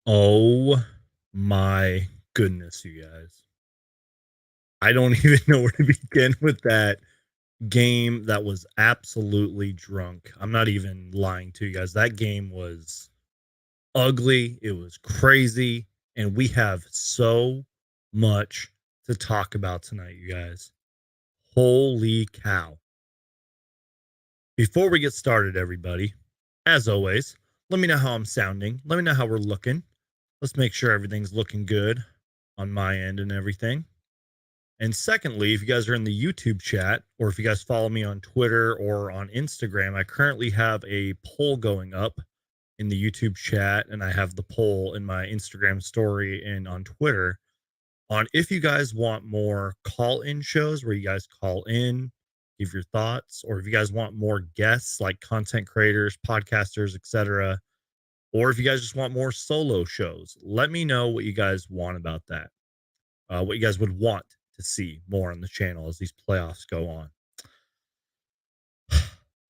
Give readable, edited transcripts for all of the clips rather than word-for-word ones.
Oh my goodness, you guys. I don't even know where to begin with that game that was absolutely drunk. I'm not even lying to you guys. That game was ugly. It was crazy. And we have so much to talk about tonight, you guys. Holy cow. Before we get started, everybody, as always, let me know how I'm sounding. Let me know how we're looking. Let's make sure everything's looking good on my end and everything. And secondly, if you guys are in the YouTube chat, or if you guys follow me on Twitter or on Instagram, I currently have a poll going up in the YouTube chat, and I have the poll in my Instagram story and on Twitter on if you guys want more call-in shows where you guys call in, give your thoughts, or if you guys want more guests like content creators, podcasters, etc., or if you guys just want more solo shows. Let me know what you guys want about that. What you guys would want to see more on the channel as these playoffs go on.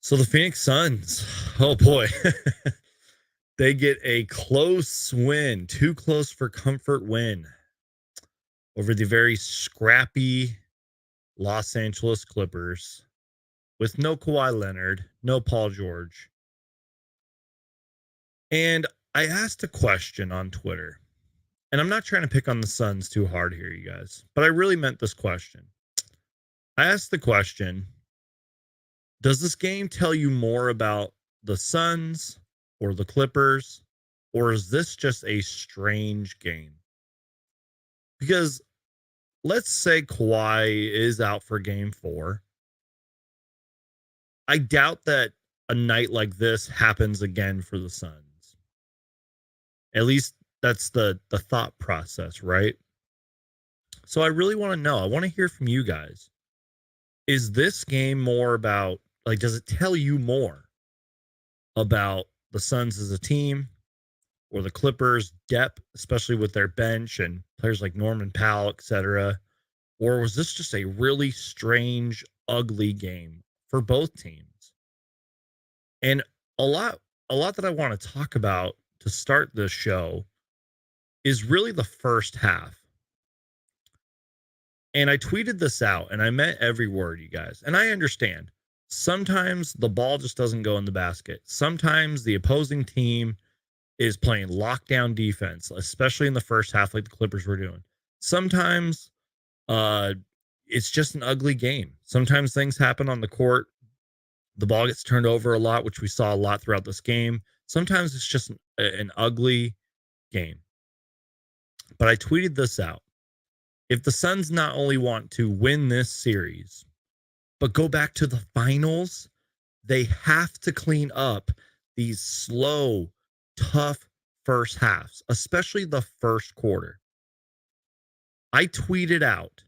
So the Phoenix Suns, oh boy, they get a close win, too close for comfort win over the very scrappy Los Angeles Clippers with no Kawhi Leonard, no Paul George. And I asked a question on Twitter, and I'm not trying to pick on the Suns too hard here, you guys, but I really meant this question. I asked the question, does this game tell you more about the Suns or the Clippers, or is this just a strange game? Because let's say Kawhi is out for game 4. I doubt that a night like this happens again for the Suns. At least that's the thought process, right? So I really want to know. I want to hear from you guys. Is this game more about, like, does it tell you more about the Suns as a team or the Clippers' depth, especially with their bench and players like Norman Powell, etc.? Or was this just a really strange, ugly game for both teams? And a lot that I want to talk about to start this show is really the first half. And I tweeted this out and I meant every word, you guys. And I understand sometimes the ball just doesn't go in the basket. Sometimes the opposing team is playing lockdown defense, especially in the first half, like the Clippers were doing. Sometimes it's just an ugly game. Sometimes things happen on the court. The ball gets turned over a lot, which we saw a lot throughout this game. Sometimes it's just an ugly game. But I tweeted this out. If the Suns not only want to win this series, but go back to the finals, they have to clean up these slow, tough first halves, especially the first quarter. I tweeted out,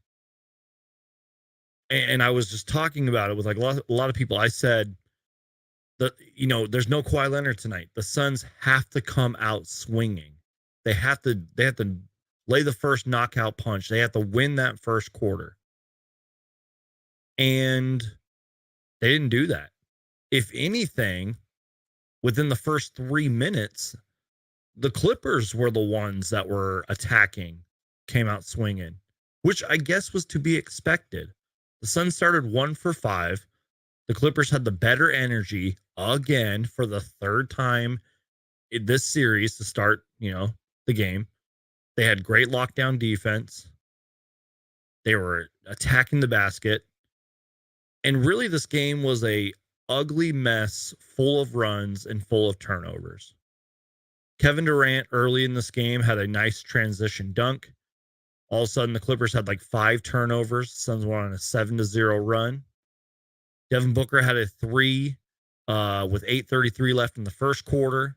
and I was just talking about it with like a lot of people. I said that, there's no Kawhi Leonard tonight. The Suns have to come out swinging. They have to lay the first knockout punch. They have to win that first quarter. And they didn't do that. If anything, within the first 3 minutes, the Clippers were the ones that were attacking, came out swinging, which I guess was to be expected. The Suns started 1 for 5. The Clippers had the better energy again for the third time in this series to start, the game. They had great lockdown defense. They were attacking the basket. And really, this game was a ugly mess, full of runs and full of turnovers. Kevin Durant early in this game had a nice transition dunk. All of a sudden, the Clippers had like 5 turnovers. The Suns went on a 7-0 run. Devin Booker had a 3 with 8:33 left in the first quarter.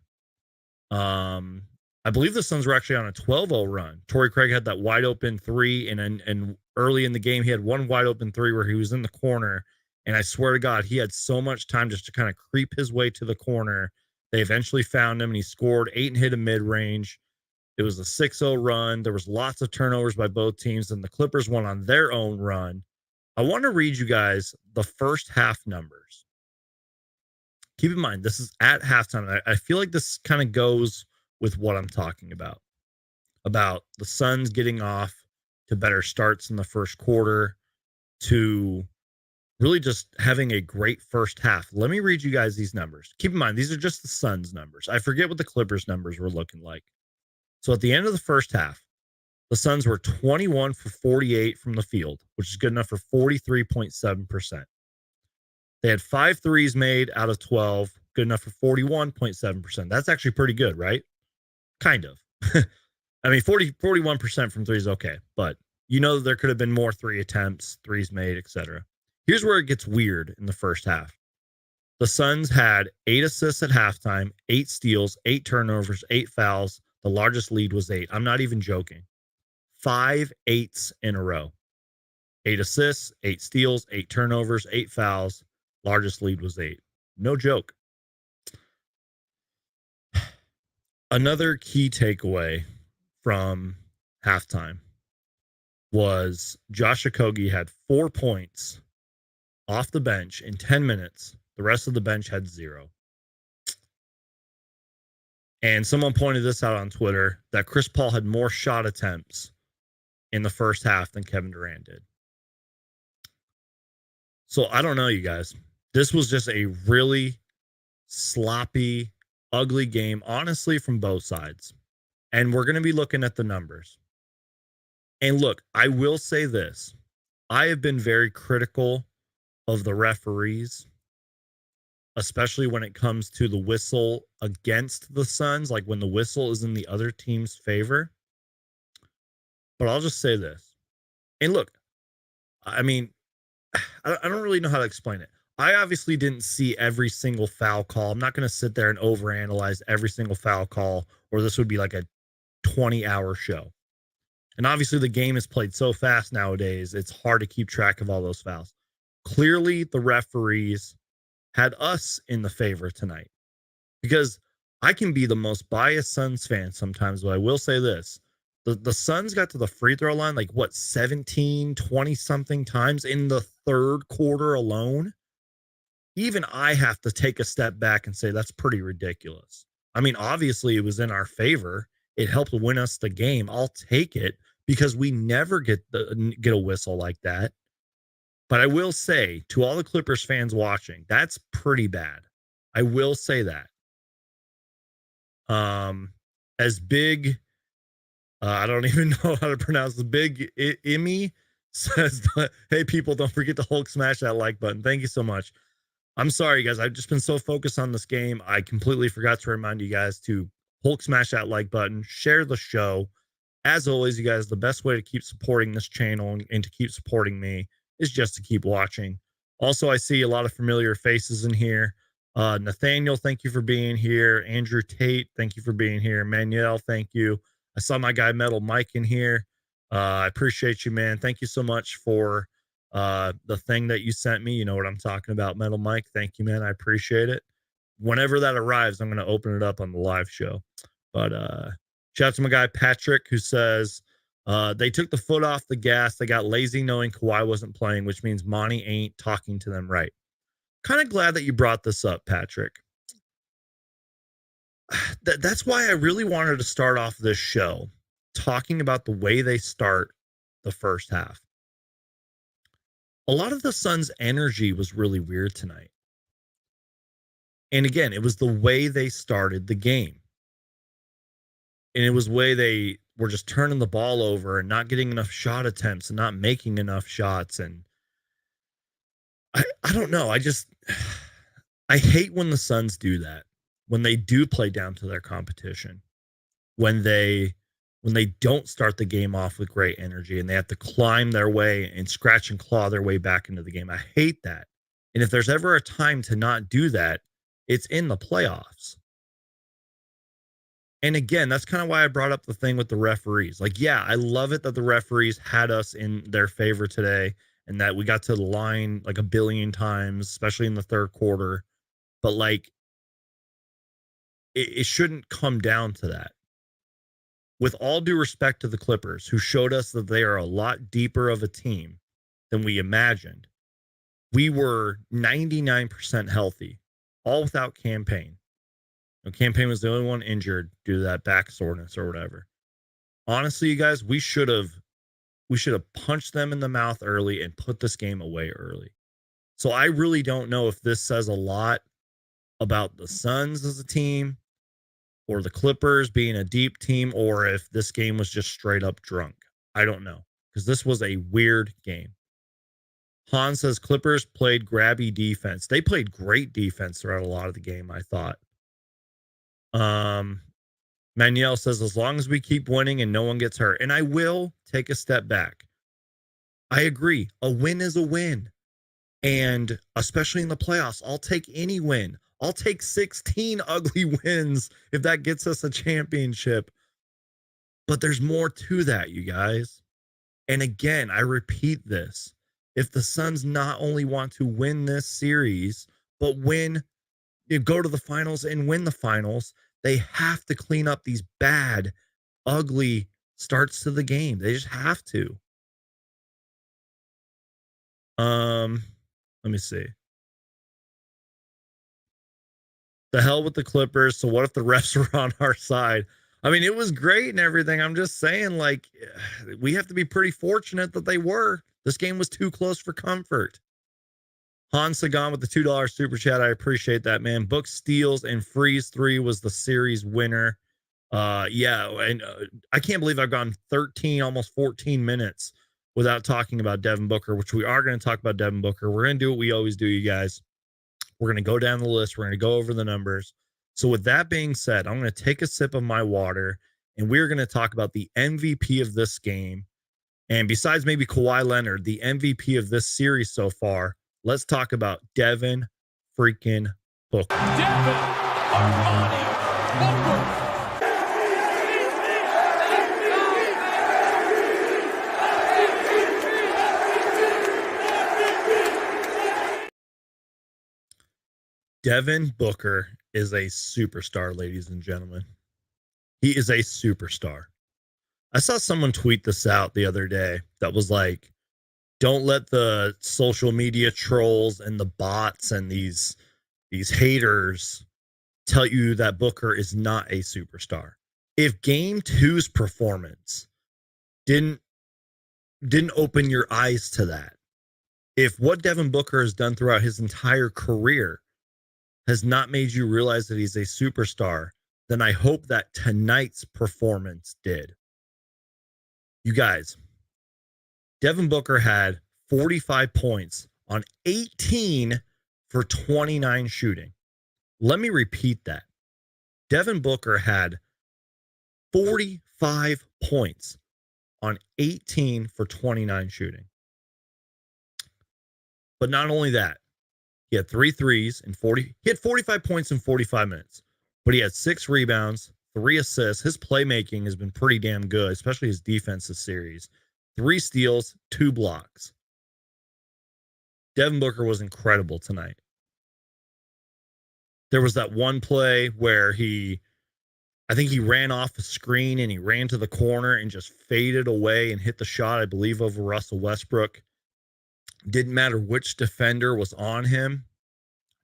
I believe the Suns were actually on a 12-0 run. Torrey Craig had that wide open 3, and early in the game, he had one wide open 3 where he was in the corner. And I swear to God, he had so much time just to kind of creep his way to the corner. They eventually found him, and he scored 8 and hit a mid-range. It was a 6-0 run. There was lots of turnovers by both teams, and the Clippers went on their own run. I want to read you guys the first half numbers. Keep in mind, this is at halftime. I feel like this kind of goes with what I'm talking about the Suns getting off to better starts in the first quarter, to really just having a great first half. Let me read you guys these numbers. Keep in mind, these are just the Suns numbers. I forget what the Clippers numbers were looking like. So at the end of the first half, the Suns were 21 for 48 from the field, which is good enough for 43.7%. They had 5 threes made out of 12, good enough for 41.7%. That's actually pretty good, right? Kind of. I mean, 41% from three is okay, but you know there could have been more three attempts, threes made, etc. Here's where it gets weird in the first half. The Suns had 8 assists at halftime, 8 steals, 8 turnovers, 8 fouls. The largest lead was 8. I'm not even joking. 5 8s in a row. 8 assists, 8 steals, 8 turnovers, 8 fouls. Largest lead was 8. No joke. Another key takeaway from halftime was Josh Okogie had 4 points off the bench in 10 minutes. The rest of the bench had 0. And someone pointed this out on Twitter that Chris Paul had more shot attempts in the first half than Kevin Durant did. So I don't know, you guys. This was just a really sloppy, ugly game, honestly, from both sides. And we're going to be looking at the numbers. And look, I will say this. I have been very critical of the referees, especially when it comes to the whistle against the Suns, like when the whistle is in the other team's favor. But I'll just say this. And look, I mean, I don't really know how to explain it. I obviously didn't see every single foul call. I'm not going to sit there and overanalyze every single foul call, or this would be like a 20-hour show. And obviously the game is played so fast nowadays, it's hard to keep track of all those fouls. Clearly, the referees had us in the favor tonight, because I can be the most biased Suns fan sometimes, but I will say this. The Suns got to the free throw line, 17, 20 something times in the third quarter alone. Even I have to take a step back and say that's pretty ridiculous. I mean, obviously it was in our favor. It helped win us the game. I'll take it, because we never get a whistle like that. But I will say to all the Clippers fans watching, that's pretty bad. I will say that. As big, I don't even know how to pronounce the big Imi says, hey, people, don't forget to Hulk smash that like button. Thank you so much. I'm sorry, guys. I've just been so focused on this game. I completely forgot to remind you guys to Hulk smash that like button, share the show. As always, you guys, the best way to keep supporting this channel and to keep supporting me is just to keep watching. Also, I see a lot of familiar faces in here. Nathaniel, thank you for being here. Andrew Tate, thank you for being here. Manuel, thank you. I saw my guy Metal Mike in here. I appreciate you, man. Thank you so much for the thing that you sent me. You know what I'm talking about, Metal Mike. Thank you, man. I appreciate it. Whenever that arrives, I'm going to open it up on the live show. But shout out to my guy Patrick, who says they took the foot off the gas. They got lazy knowing Kawhi wasn't playing, which means Monty ain't talking to them right. Kind of glad that you brought this up, Patrick. That's why I really wanted to start off this show talking about the way they start the first half. A lot of the Suns' energy was really weird tonight. And again, it was the way they started the game. And it was the way they were just turning the ball over and not getting enough shot attempts and not making enough shots. And I don't know. I hate when the Suns do that, when they do play down to their competition, when they don't start the game off with great energy and they have to climb their way and scratch and claw their way back into the game. I hate that. And if there's ever a time to not do that, it's in the playoffs. And again, that's kind of why I brought up the thing with the referees. Yeah, I love it that the referees had us in their favor today and that we got to the line a billion times, especially in the third quarter. But it shouldn't come down to that. With all due respect to the Clippers, who showed us that they are a lot deeper of a team than we imagined, we were 99% healthy, all without campaign. Campaign was the only one injured due to that back soreness or whatever. Honestly, you guys, we should have punched them in the mouth early and put this game away early. So I really don't know if this says a lot about the Suns as a team or the Clippers being a deep team, or if this game was just straight up drunk. I don't know, because this was a weird game. Han says Clippers played grabby defense. They played great defense throughout a lot of the game, I thought. Manuel says, as long as we keep winning and no one gets hurt. And I will take a step back. I agree. A win is a win. And especially in the playoffs, I'll take any win. I'll take 16 ugly wins if that gets us a championship. But there's more to that, you guys. And again, I repeat this. If the Suns not only want to win this series, but go to the finals and win the finals, they have to clean up these bad, ugly starts to the game. They just have to. Let me see. The hell with the Clippers. So what if the refs were on our side? I mean, it was great and everything. I'm just saying, like, we have to be pretty fortunate that they were. This game was too close for comfort. Han Sagan with the $2 super chat. I appreciate that, man. Book steals and freeze 3 was the series winner. Yeah, and I can't believe I've gone 13, almost 14 minutes without talking about Devin Booker, which we are going to talk about Devin Booker. We're going to do what we always do, you guys. We're going to go down the list. We're going to go over the numbers. So with that being said, I'm going to take a sip of my water, and we're going to talk about the MVP of this game. And besides maybe Kawhi Leonard, the MVP of this series so far, let's talk about Devin freaking Booker. Devin Armani Booker. Devin Booker is a superstar, ladies and gentlemen. He is a superstar. I saw someone tweet this out the other day that was like, don't let the social media trolls and the bots and these haters tell you that Booker is not a superstar. If game 2's performance didn't open your eyes to that, if what Devin Booker has done throughout his entire career has not made you realize that he's a superstar, then I hope that tonight's performance did. You guys, Devin Booker had 45 points on 18 for 29 shooting. Let me repeat that. Devin Booker had 45 points on 18 for 29 shooting. But not only that, he had 3 threes and 40. He had 45 points in 45 minutes, but he had 6 rebounds, 3 assists. His playmaking has been pretty damn good, especially his defensive series. 3 steals, 2 blocks. Devin Booker was incredible tonight. There was that one play where I think he ran off a screen and he ran to the corner and just faded away and hit the shot, I believe, over Russell Westbrook. Didn't matter which defender was on him,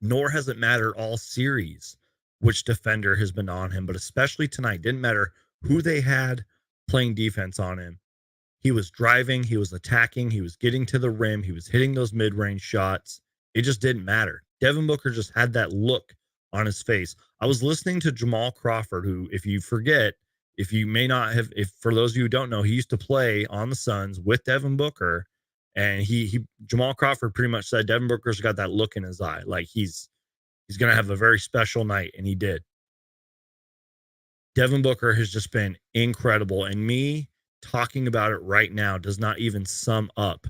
nor has it mattered all series which defender has been on him, but especially tonight. Didn't matter who they had playing defense on him. He was driving, he was attacking, he was getting to the rim, he was hitting those mid-range shots. It just didn't matter. Devin Booker just had that look on his face. I was listening to Jamal Crawford, who, if you forget, if you may not have, if for those of you who don't know, he used to play on the Suns with Devin Booker. And Jamal Crawford pretty much said Devin Booker's got that look in his eye, like he's going to have a very special night, and he did. Devin Booker has just been incredible, and me talking about it right now does not even sum up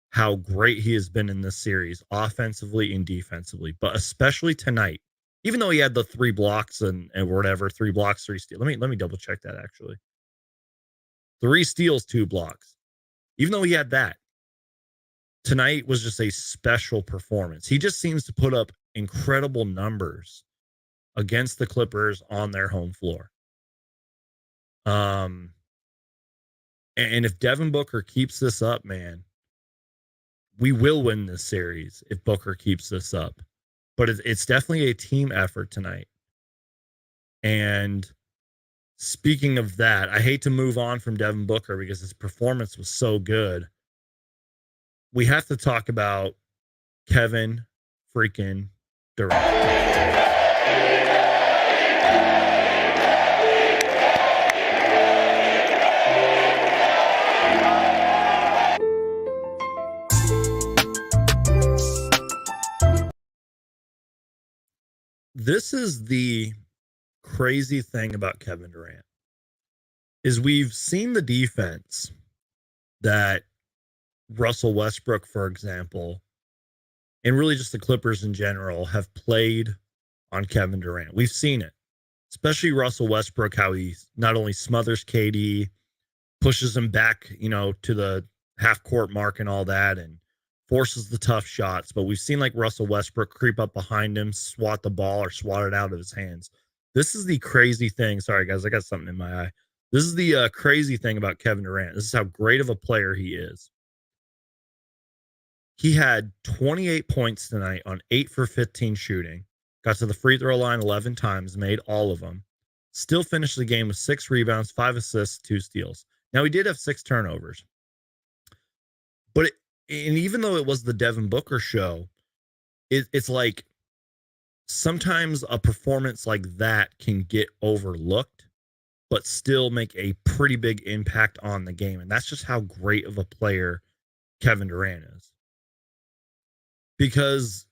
how great he has been in this series, offensively and defensively, but especially tonight. Even though he had the 3 blocks and whatever, 3 blocks, 3 steals. Let me double check that actually. 3 steals, 2 blocks. Even though he had that, tonight was just a special performance. He just seems to put up incredible numbers against the Clippers on their home floor. And if Devin Booker keeps this up, man, we will win this series if Booker keeps this up. But it's definitely a team effort tonight. And speaking of that, I hate to move on from Devin Booker because his performance was so good. We have to talk about Kevin freaking Durant. This is the crazy thing about Kevin Durant is we've seen the defense that Russell Westbrook, for example, and really just the Clippers in general have played on Kevin Durant. We've seen it, especially Russell Westbrook, how he not only smothers KD, pushes him back, to the half court mark and all that, and forces the tough shots. But we've seen like Russell Westbrook creep up behind him, swat the ball or swat it out of his hands. This is the crazy thing. Sorry, guys, I got something in my eye. This is the crazy thing about Kevin Durant. This is how great of a player he is. He had 28 points tonight on 8 for 15 shooting. Got to the free throw line 11 times, made all of them. Still finished the game with 6 rebounds, 5 assists, 2 steals. Now, he did have 6 turnovers. But and even though it was the Devin Booker show, it's like sometimes a performance like that can get overlooked, but still make a pretty big impact on the game. And that's just how great of a player Kevin Durant is. Because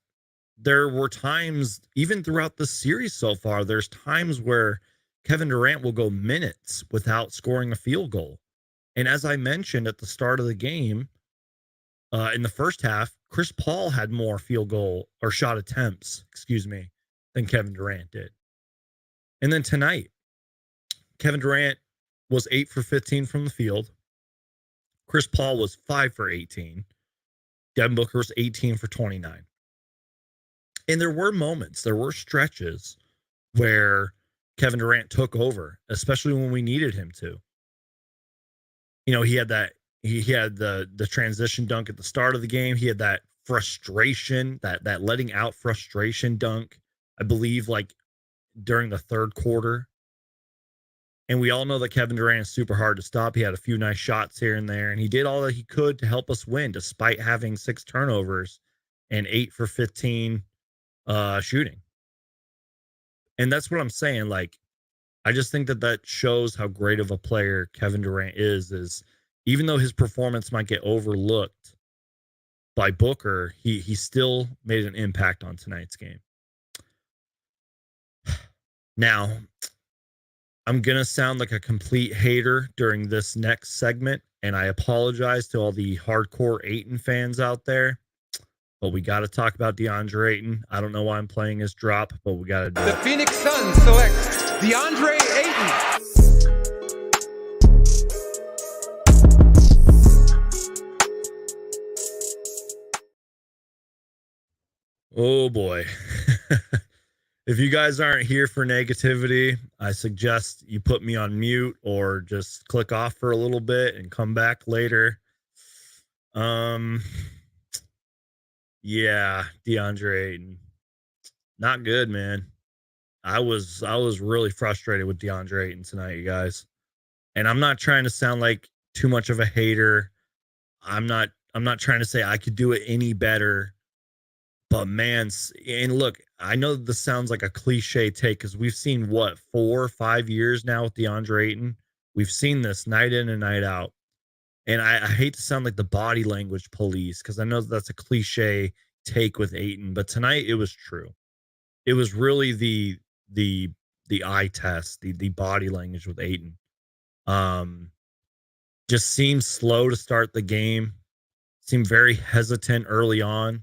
there were times, even throughout the series so far, there's times where Kevin Durant will go minutes without scoring a field goal. And as I mentioned at the start of the game, in the first half, Chris Paul had more field goal or shot attempts, than Kevin Durant did. And then tonight, Kevin Durant was 8 for 15 from the field. Chris Paul was 5 for 18. Devin Booker was 18 for 29. And there were moments, there were stretches where Kevin Durant took over, especially when we needed him to. He had the transition dunk at the start of the game. He had that frustration, that letting out frustration dunk, I believe, like during the third quarter. And we all know that Kevin Durant is super hard to stop. He had a few nice shots here and there, and he did all that he could to help us win, despite having 6 turnovers and 8 for 15 shooting. And that's what I'm saying. Like, I just think that shows how great of a player Kevin Durant is even though his performance might get overlooked by Booker, he still made an impact on tonight's game. Now, I'm going to sound like a complete hater during this next segment, and I apologize to all the hardcore Ayton fans out there, but we got to talk about Deandre Ayton. I don't know why I'm playing his drop, but we got to do it. The Phoenix Suns select Deandre Ayton. Oh, boy. If you guys aren't here for negativity, I suggest you put me on mute or just click off for a little bit and come back later. Yeah, Deandre Ayton. Not good, man. I was really frustrated with Deandre Ayton tonight, you guys. And I'm not trying to sound like too much of a hater. I'm not trying to say I could do it any better. But man, and look, I know this sounds like a cliche take because we've seen 4 or 5 years now with DeAndre Ayton. We've seen this night in and night out. And I hate to sound like the body language police because I know that's a cliche take with Ayton, but tonight it was true. It was really the eye test, the body language with Ayton. Just seemed slow to start the game. Seemed very hesitant early on.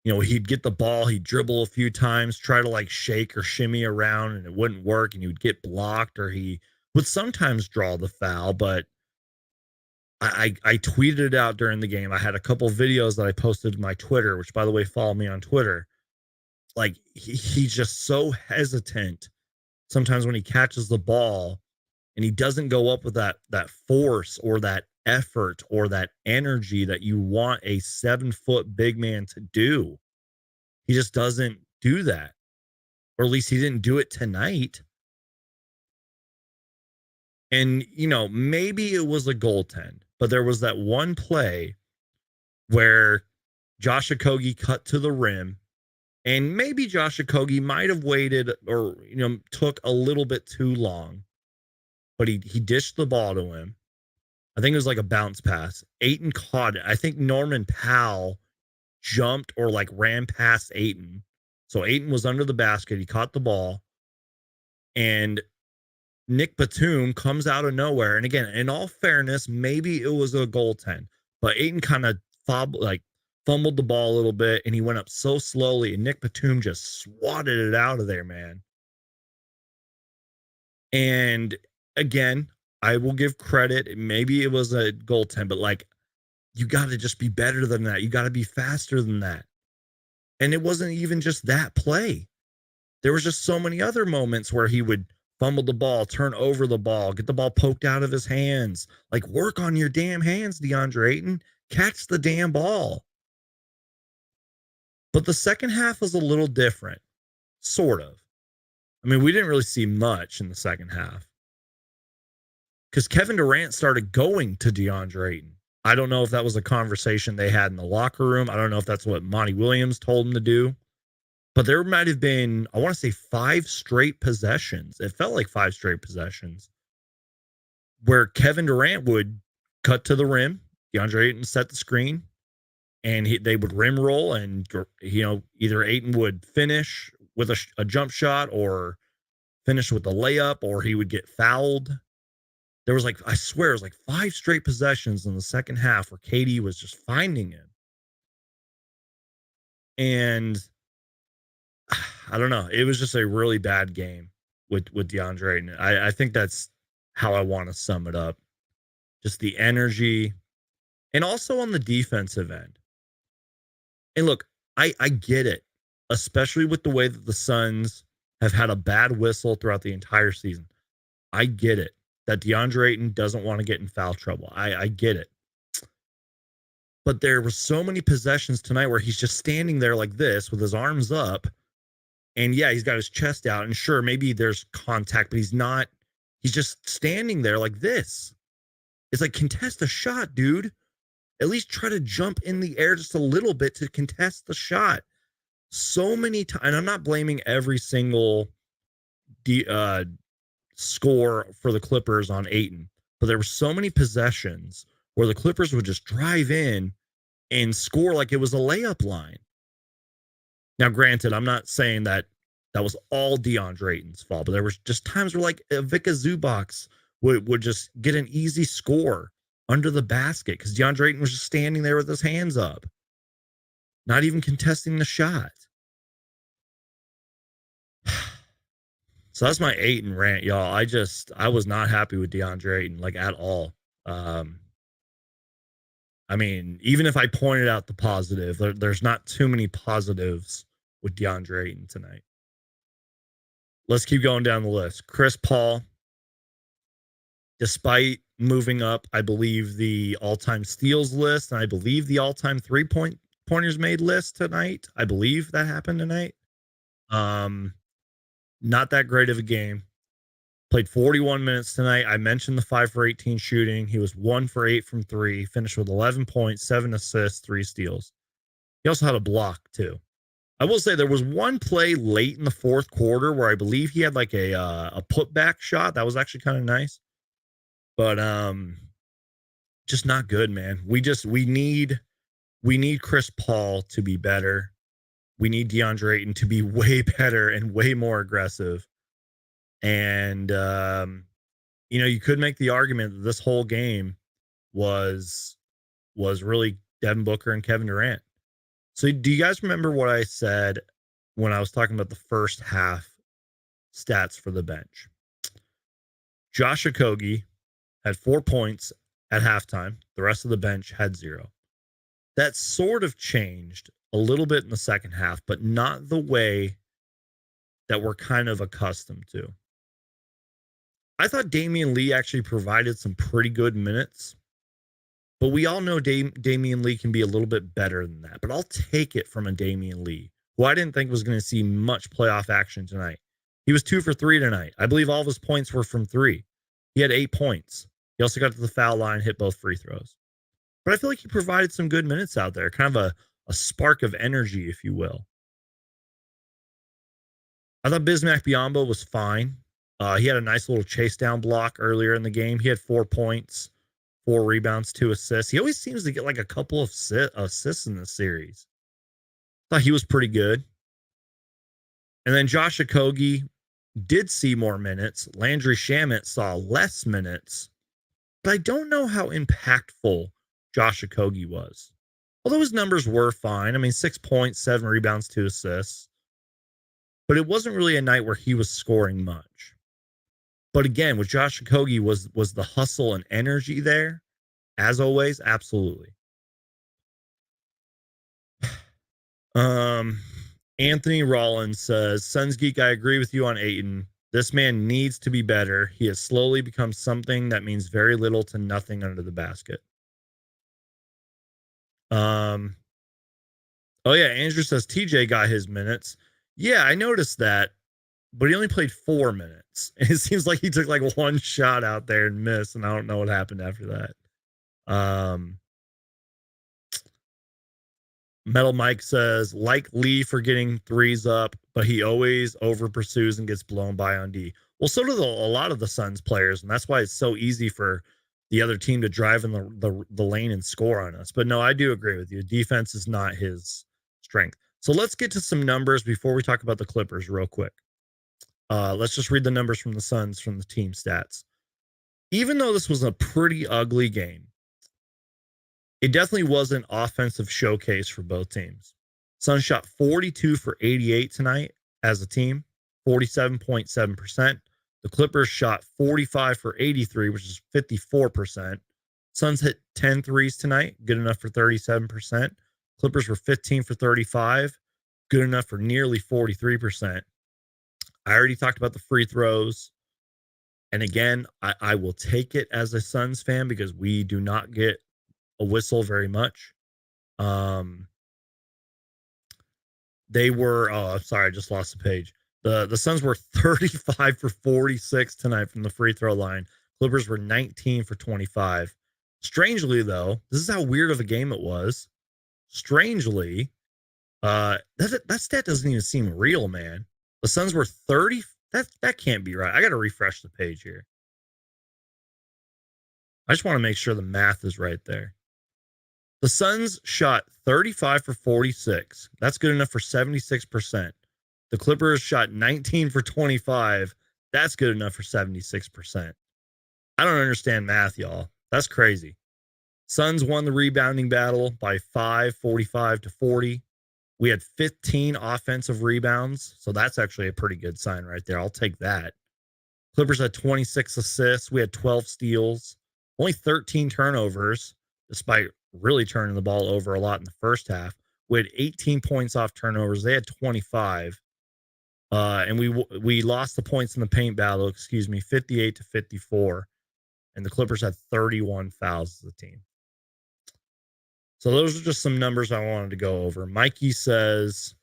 He'd get the ball, he'd dribble a few times, try to like shake or shimmy around, and it wouldn't work, and he would get blocked, or he would sometimes draw the foul. But I tweeted it out during the game. I had a couple videos that I posted to my Twitter, which, by the way, follow me on Twitter. Like, he's just so hesitant sometimes when he catches the ball, and he doesn't go up with that force or that effort or that energy that you want a 7-foot big man to do. He just doesn't do that. or at least he didn't do it tonight. And, maybe it was a goaltend, but there was that one play where Josh Okogie cut to the rim, and maybe Josh Okogie might have waited or, took a little bit too long, but he dished the ball to him. I think it was like a bounce pass. Ayton caught it. I think Norman Powell jumped or like ran past Ayton. So Ayton was under the basket. He caught the ball. And Nick Batum comes out of nowhere. And again, in all fairness, maybe it was a goaltend, but Ayton kind of fumbled the ball a little bit, and he went up so slowly, and Nick Batum just swatted it out of there, man. And again, I will give credit. Maybe it was a goaltend, but you got to just be better than that. You got to be faster than that. And it wasn't even just that play. There was just so many other moments where he would fumble the ball, turn over the ball, get the ball poked out of his hands. Work on your damn hands, Deandre Ayton. Catch the damn ball. But the second half was a little different, sort of. I mean, we didn't really see much in the second half because Kevin Durant started going to Deandre Ayton. I don't know if that was a conversation they had in the locker room. I don't know if that's what Monty Williams told him to do. But there might have been, I want to say 5 straight possessions. It felt like 5 straight possessions where Kevin Durant would cut to the rim. DeAndre Ayton set the screen, and they would rim roll, and either Ayton would finish with a jump shot or finish with a layup, or he would get fouled. There was I swear, it was 5 straight possessions in the second half where KD was just finding him. And I don't know. It was just a really bad game with DeAndre Ayton. I think that's how I want to sum it up. Just the energy, and also on the defensive end. And look, I get it, especially with the way that the Suns have had a bad whistle throughout the entire season. I get it that DeAndre Ayton doesn't want to get in foul trouble. I get it. But there were so many possessions tonight where he's just standing there like this with his arms up. And yeah, he's got his chest out. And sure, maybe there's contact, but he's not. He's just standing there like this. It's contest a shot, dude. At least try to jump in the air just a little bit to contest the shot. So many times, and I'm not blaming every single score for the Clippers on Ayton, but there were so many possessions where the Clippers would just drive in and score like it was a layup line. Now, granted, I'm not saying that was all DeAndre Ayton's fault, but there was just times where Ivica Zubac would just get an easy score under the basket because DeAndre Ayton was just standing there with his hands up, not even contesting the shot. So that's my Ayton rant, y'all. I was not happy with DeAndre Ayton, at all. I mean, even if I pointed out the positive, there's not too many positives with DeAndre Ayton tonight. Let's keep going down the list. Chris Paul, despite moving up, I believe, the all-time steals list, and I believe the all-time three-pointers made list tonight. I believe that happened tonight. Not that great of a game. Played 41 minutes tonight. I mentioned the 5 for 18 shooting. He was 1 for 8 from 3. Finished with 11 points, 7 assists, 3 steals. He also had a block, too. I will say there was one play late in the fourth quarter where I believe he had a putback shot. That was actually kind of nice. But just not good, man. We need Chris Paul to be better. We need DeAndre Ayton to be way better and way more aggressive. And you could make the argument that this whole game was really Devin Booker and Kevin Durant. So do you guys remember what I said when I was talking about the first half stats for the bench? Josh Okogie had 4 points at halftime. The rest of the bench had 0. That sort of changed a little bit in the second half, but not the way that we're kind of accustomed to. I thought Damian Lee actually provided some pretty good minutes, but we all know Damian Lee can be a little bit better than that. But I'll take it from a Damian Lee, who I didn't think was going to see much playoff action tonight. He was 2 for 3 tonight. I believe all of his points were from 3. He had 8 points. He also got to the foul line, hit both free throws. But I feel like he provided some good minutes out there, kind of a spark of energy, if you will. I thought Bismack Biyombo was fine. He had a nice little chase down block earlier in the game. He had 4 points, 4 rebounds, 2 assists. He always seems to get like a couple of assists in this series. Thought he was pretty good. And then Josh Okogie did see more minutes. Landry Shamet saw less minutes. But I don't know how impactful Josh Okogie was. Although his numbers were fine. I mean, 6 points, 7 rebounds, 2 assists. But it wasn't really a night where he was scoring much. But again, with Josh Okogie was the hustle and energy there. As always, absolutely. Anthony Rollins says, Suns Geek, I agree with you on Ayton. This man needs to be better. He has slowly become something that means very little to nothing under the basket. Oh yeah, Andrew says TJ got his minutes. Yeah, I noticed that, but he only played 4 minutes. And it seems like he took like one shot out there and missed, and I don't know what happened after that. Metal Mike says, like Lee for getting threes up, but he always over pursues and gets blown by on D. Well, so do a lot of the Suns players, and that's why it's so easy for the other team to drive in the lane and score on us. But no, I do agree with you. Defense is not his strength. So let's get to some numbers before we talk about the Clippers real quick. Let's just read the numbers from the Suns from the team stats. Even though this was a pretty ugly game, it definitely was an offensive showcase for both teams. Suns shot 42 for 88 tonight as a team, 47.7%. The Clippers shot 45 for 83, which is 54%. Suns hit 10 threes tonight, good enough for 37%. Clippers were 15 for 35, good enough for nearly 43%. I already talked about the free throws. And again, I will take it as a Suns fan because we do not get a whistle very much. They were, I'm sorry, I just lost the page. The Suns were 35 for 46 tonight from the free throw line. Clippers were 19 for 25. Strangely, though, this is how weird of a game it was. Strangely, that stat doesn't even seem real, man. The Suns were 30. That can't be right. I got to refresh the page here. I just want to make sure the math is right there. The Suns shot 35 for 46. That's good enough for 76%. The Clippers shot 19 for 25. That's good enough for 76%. I don't understand math, y'all. That's crazy. Suns won the rebounding battle by 5, 45 to 40. We had 15 offensive rebounds, so that's actually a pretty good sign right there. I'll take that. Clippers had 26 assists. We had 12 steals. Only 13 turnovers, despite really turning the ball over a lot in the first half. We had 18 points off turnovers. They had 25. And we lost the points in the paint battle, 58 to 54. And the Clippers had 31 fouls as a team. So those are just some numbers I wanted to go over. Mikey says,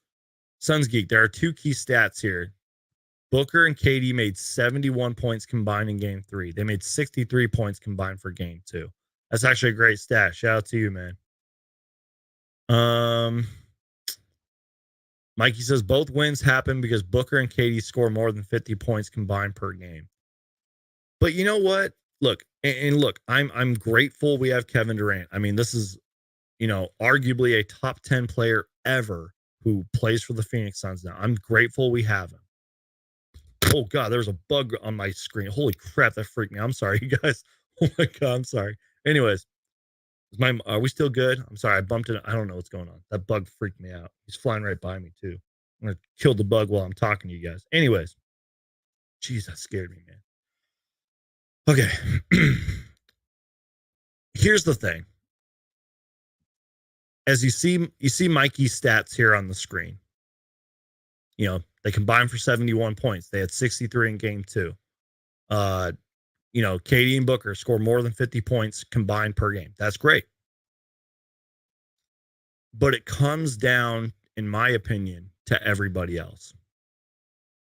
Suns Geek, there are 2 key stats here. Booker and KD made 71 points combined in game 3. They made 63 points combined for game 2. That's actually a great stat. Shout out to you, man. Mikey says both wins happen because Booker and KD score more than 50 points combined per game. But you know what? Look, I'm grateful we have Kevin Durant. I mean, this is, arguably a top 10 player ever who plays for the Phoenix Suns now. I'm grateful we have him. Oh, God, there's a bug on my screen. Holy crap, that freaked me out. I'm sorry, you guys. Oh, my God, I'm sorry. Anyways, are we still good? I'm sorry, I bumped it. I don't know what's going on. That bug freaked me out. He's flying right by me, too. I'm going to kill the bug while I'm talking to you guys. Anyways, jeez, that scared me, man. Okay. Here's the thing. As you see Mikey's stats here on the screen. They combined for 71 points. They had 63 in game 2. KD and Booker score more than 50 points combined per game. That's great. But it comes down, in my opinion, to everybody else.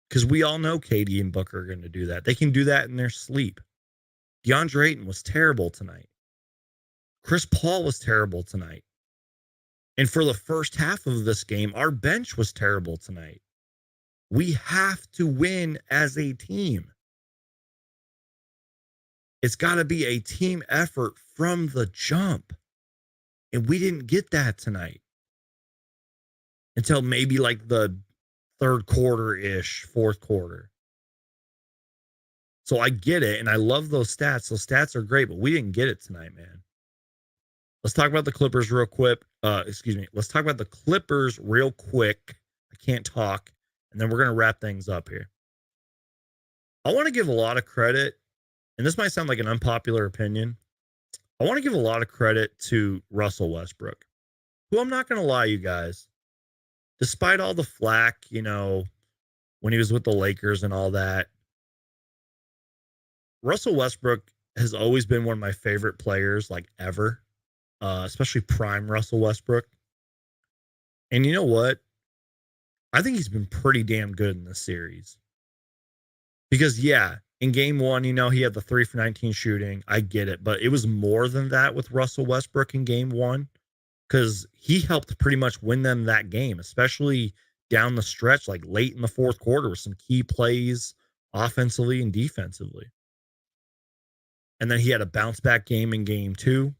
Because we all know KD and Booker are going to do that. They can do that in their sleep. DeAndre Ayton was terrible tonight. Chris Paul was terrible tonight. And for the first half of this game, our bench was terrible tonight. We have to win as a team. It's got to be a team effort from the jump. And we didn't get that tonight until maybe like the third quarter-ish, fourth quarter. So I get it, and I love those stats. Those stats are great, but we didn't get it tonight, man. Let's talk about the Clippers real quick. Let's talk about the Clippers real quick. I can't talk, and then we're going to wrap things up here. I want to give a lot of credit, and this might sound like an unpopular opinion. I want to give a lot of credit to Russell Westbrook, who I'm not going to lie, you guys, despite all the flack, when he was with the Lakers and all that, Russell Westbrook has always been one of my favorite players, like ever, especially prime Russell Westbrook. And you know what? I think he's been pretty damn good in this series. Because, yeah, in game one, he had the 3 for 19 shooting. I get it. But it was more than that with Russell Westbrook in game one. Because he helped pretty much win them that game, especially down the stretch, like late in the fourth quarter with some key plays offensively and defensively. And then he had a bounce back game in game two.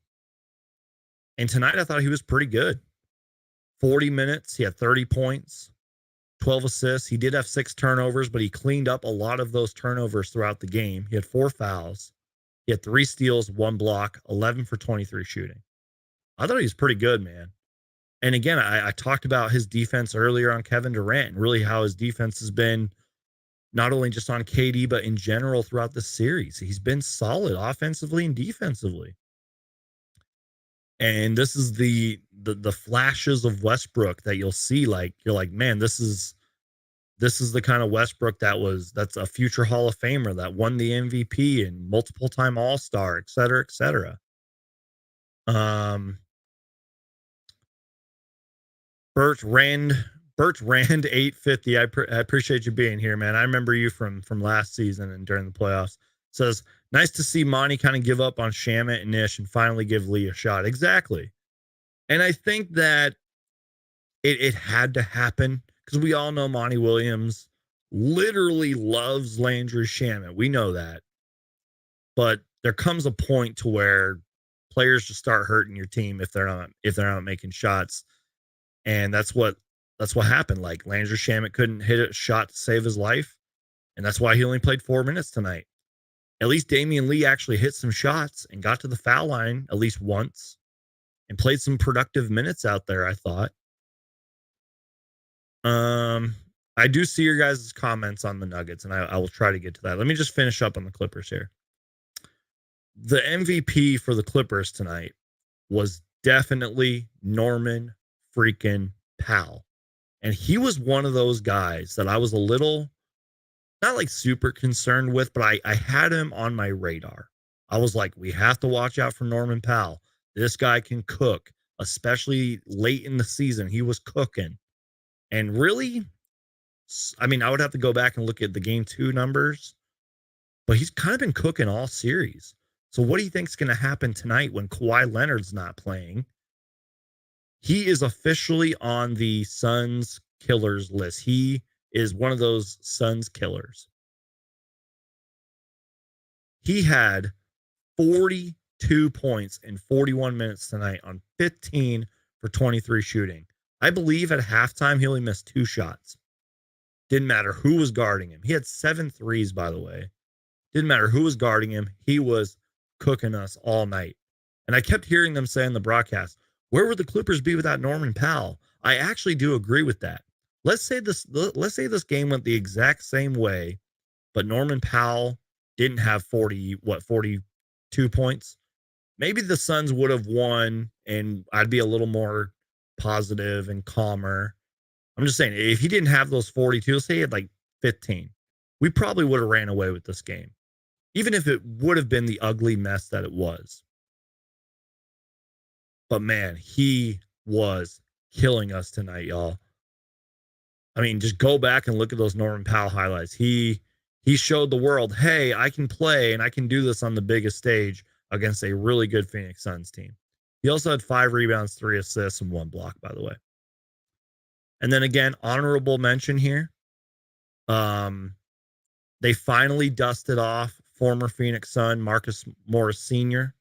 And tonight I thought he was pretty good. 40 minutes, he had 30 points, 12 assists. He did have 6 turnovers, but he cleaned up a lot of those turnovers throughout the game. He had 4 fouls. He had 3 steals, 1 block, 11 for 23 shooting. I thought he was pretty good, man. And again, I talked about his defense earlier on Kevin Durant and really how his defense has been not only just on KD, but in general throughout the series. He's been solid offensively and defensively. And this is the flashes of Westbrook that you'll see. Like, you're like, man, this is the kind of Westbrook that's a future Hall of Famer that won the MVP and multiple time All-Star, et cetera, et cetera. Burt Rand 850. I appreciate you being here, man. I remember you from last season and during the playoffs. Says, nice to see Monty kind of give up on Shamet and Nish and finally give Lee a shot. Exactly. And I think that it had to happen because we all know Monty Williams literally loves Landry Shamet. We know that. But there comes a point to where players just start hurting your team if they're not making shots. And that's what happened. Like, Landry Shamet couldn't hit a shot to save his life. And that's why he only played 4 minutes tonight. At least Damian Lee actually hit some shots and got to the foul line at least once and played some productive minutes out there, I thought. I do see your guys' comments on the Nuggets, and I will try to get to that. Let me just finish up on the Clippers here. The MVP for the Clippers tonight was definitely Norman freaking Powell. And he was one of those guys that I was a little, not like super concerned with, but I had him on my radar. I was like, we have to watch out for Norman Powell. This guy can cook, especially late in the season. He was cooking. And really, I mean, I would have to go back and look at the game 2 numbers, but he's kind of been cooking all series. So what do you think is going to happen tonight when Kawhi Leonard's not playing? He is officially on the Suns killers list. He is one of those Suns killers. He had 42 points in 41 minutes tonight on 15 for 23 shooting. I believe at halftime he only missed 2 shots. Didn't matter who was guarding him. He had 7 threes, by the way. Didn't matter who was guarding him. He was cooking us all night. And I kept hearing them say in the broadcast, where would the Clippers be without Norman Powell? I actually do agree with that. Let's say this game went the exact same way, but Norman Powell didn't have 42 points. Maybe the Suns would have won and I'd be a little more positive and calmer. I'm just saying, if he didn't have those 42, let's say he had like 15, we probably would have ran away with this game, even if it would have been the ugly mess that it was. But man, he was killing us tonight, y'all. I mean, just go back and look at those Norman Powell highlights. He showed the world, hey, I can play and I can do this on the biggest stage against a really good Phoenix Suns team. He also had 5 rebounds, 3 assists, and 1 block, by the way. And then again, honorable mention here. They finally dusted off former Phoenix Sun Marcus Morris Sr.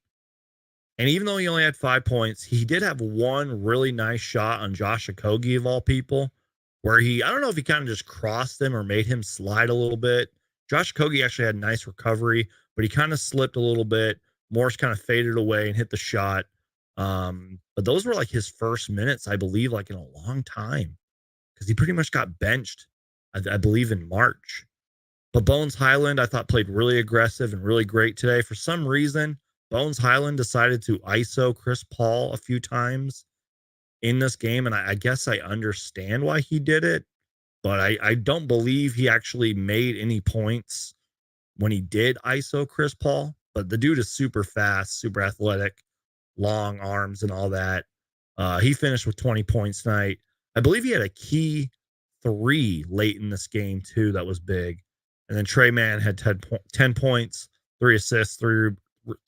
And even though he only had 5 points, he did have one really nice shot on Josh Okogie, of all people, where I don't know if he kind of just crossed him or made him slide a little bit. Josh Okogie actually had a nice recovery, but he kind of slipped a little bit. Morris kind of faded away and hit the shot. But those were like his first minutes, I believe, like in a long time, because he pretty much got benched, I believe, in March. But Bones Highland, I thought, played really aggressive and really great today. For some reason, Bones Highland decided to ISO Chris Paul a few times in this game, and I guess I understand why he did it, but I don't believe he actually made any points when he did ISO Chris Paul. But the dude is super fast, super athletic, long arms and all that. He finished with 20 points tonight. I believe he had a key 3 late in this game too that was big. And then Trey Mann had 10 points, 3 assists, 3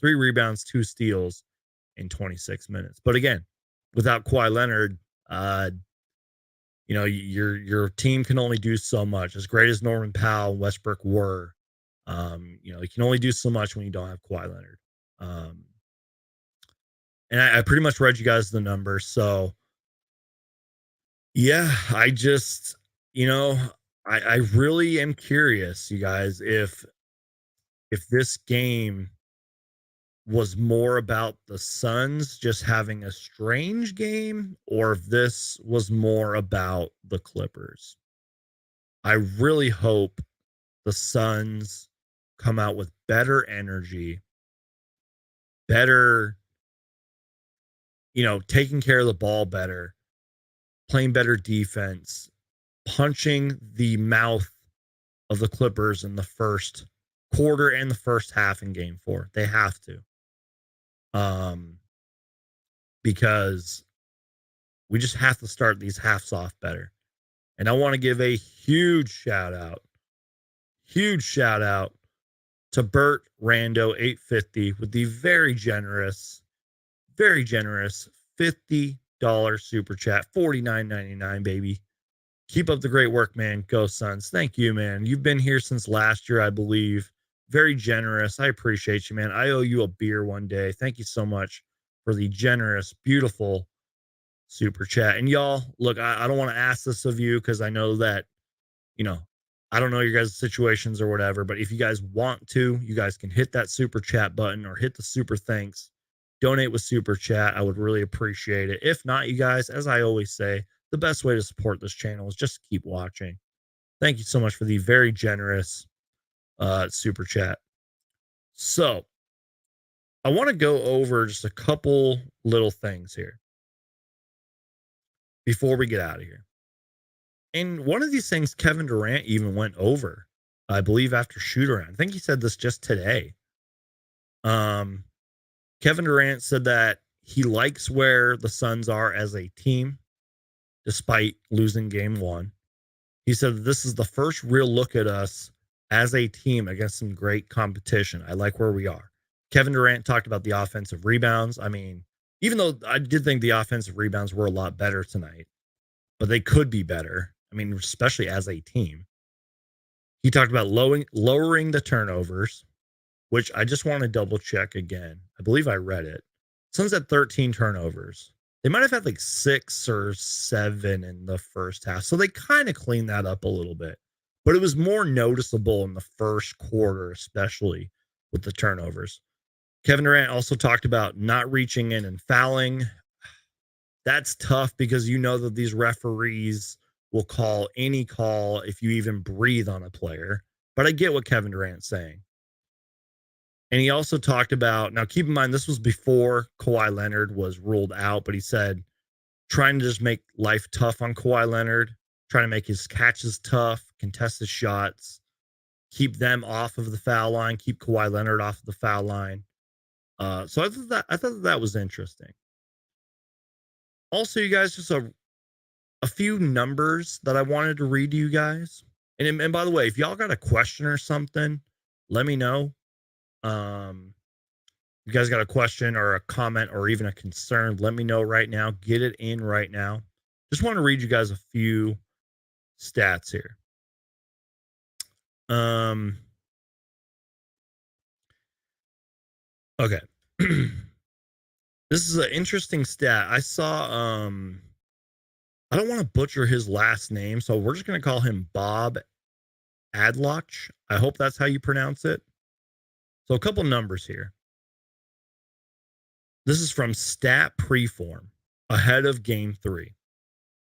rebounds, 2 steals in 26 minutes. But again, without Kawhi Leonard, your team can only do so much. As great as Norman Powell and Westbrook were, you can only do so much when you don't have Kawhi Leonard. And I pretty much read you guys the numbers. So yeah, I just, I really am curious, you guys, if this game was more about the Suns just having a strange game, or if this was more about the Clippers. I really hope the Suns come out with better energy, better, taking care of the ball better, playing better defense, punching the mouth of the Clippers in the first quarter and the first half in game 4. They have to. Because we just have to start these halves off better. And I want to give a huge shout out to Bert Rando 850 with the very generous $50 super chat, $49.99, baby. Keep up the great work, man. Go Suns. Thank you, man. You've been here since last year, I believe. Very generous. I appreciate you, man. I owe you a beer one day. Thank you so much for the generous, beautiful super chat. And y'all, look, I don't want to ask this of you because I know that, I don't know your guys' situations or whatever, but if you guys want to, you guys can hit that super chat button or hit the super thanks. Donate with super chat. I would really appreciate it. If not, you guys, as I always say, the best way to support this channel is just keep watching. Thank you so much for the very generous super chat. So I want to go over just a couple little things here before we get out of here. And one of these things Kevin Durant even went over, I believe, after shoot around. I think he said this just today. Kevin Durant said that he likes where the Suns are as a team, despite losing game 1. He said this is the first real look at us as a team against some great competition. I like where we are. Kevin Durant talked about the offensive rebounds. I mean, even though I did think the offensive rebounds were a lot better tonight, but they could be better. I mean, especially as a team. He talked about lowering the turnovers, which I just want to double check again. I believe I read it. Suns had 13 turnovers. They might have had like 6 or 7 in the first half. So they kind of cleaned that up a little bit. But it was more noticeable in the first quarter, especially with the turnovers. Kevin Durant also talked about not reaching in and fouling. That's tough because you know that these referees will call any call if you even breathe on a player. But I get what Kevin Durant's saying. And he also talked about, now keep in mind, this was before Kawhi Leonard was ruled out, but he said trying to just make life tough on Kawhi Leonard, trying to make his catches tough, contest his shots, keep them off of the foul line, keep Kawhi Leonard off of the foul line. So I thought that was interesting. Also, you guys, just a few numbers that I wanted to read to you guys. And by the way, if y'all got a question or something, let me know. You guys got a question or a comment or even a concern, let me know right now. Get it in right now. Just want to read you guys a few stats here. Okay. This is an interesting stat. I saw I don't want to butcher his last name, so we're just going to call him Bob Adloch. I hope that's how you pronounce it. So a couple numbers here. This is from Stat Preform ahead of Game 3.